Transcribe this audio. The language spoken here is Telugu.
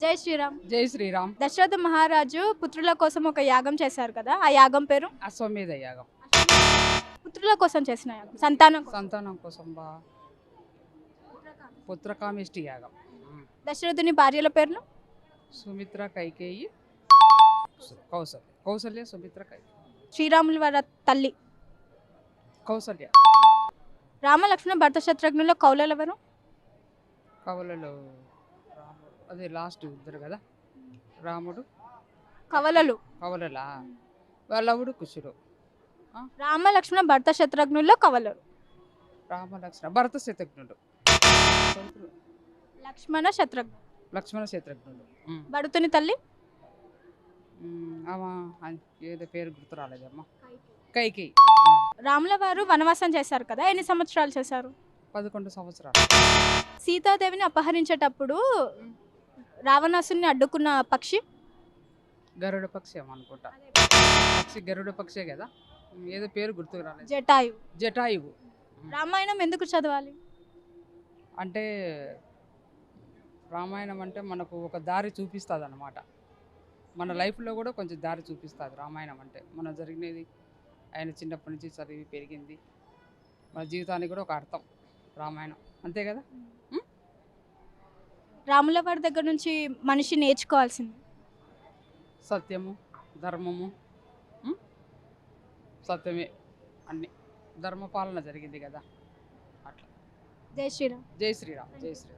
జై శ్రీరామ్. జై శ్రీరామ్. దశరథ మహారాజు పుత్రుల కోసం ఒక యాగం చేశారు కదా, ఆ యాగం పేరు? అశ్వమేధ యాగం. పుత్రుల కోసం చేసిన యాగం, సంతానం కోసం. సంతానం కోసం పుత్రకామిష్టి యాగం. దశరథుని భార్యల పేర్లు? సుమిత్ర, కైకేయి, కౌసల్య, సుమిత్ర, కైకేయి. శ్రీరాముల వారి తల్లి కౌసల్య. రామ లక్ష్మణ భరత శత్రుఘ్నుల కౌలలు ఎవరు? కవలలో రాముడు, అదే లాస్ట్ ఇద్దరు కదా, రాముడు కవలలు. కవలలా, వాళ్ళవుడు కుశుడు. రామ లక్ష్మణ భరత శత్రుఘ్నుల కవలలు. రామ లక్ష్మణ భరత శత్రుఘ్నుడు. లక్ష్మణ శత్రుఘ్న. లక్ష్మణ శత్రుఘ్నుడు. భరతుని తల్లి? ఆమా ఏదో పేరు గుర్తు రాలేదమ్మా. కైకేయి. రాముల వారు వనవాసం చేశారు కదా, ఎన్ని సంవత్సరాలు చేశారు? 11 సంవత్సరాలు. సీతాదేవిని అపహరించేటప్పుడు రావణాసుని అడ్డుకున్న పక్షి? గరుడ పక్షి అనుకుంటా. పక్షి గరుడ పక్షే కదా, ఏదో పేరు గుర్తుకు రాలేదు. జటాయు. జటాయువు. రామాయణం ఎందుకు చదవాలి? అంటే రామాయణం అంటే మనకు ఒక దారి చూపిస్తుంది అన్నమాట. మన లైఫ్లో కూడా కొంచెం దారి చూపిస్తుంది రామాయణం అంటే. మన జరిగినది ఆయన చిన్నప్పటి నుంచి చదివి పెరిగింది, మన జీవితానికి కూడా ఒక అర్థం రామాయణం, అంతే కదా. రాముల వారి దగ్గర నుంచి మనిషి నేర్చుకోవాల్సింది సత్యము, ధర్మము. సత్యమే అన్ని, ధర్మపాలన జరిగింది కదా అట్లా. జై శ్రీరామ్. జై శ్రీరామ్. జై శ్రీరామ్.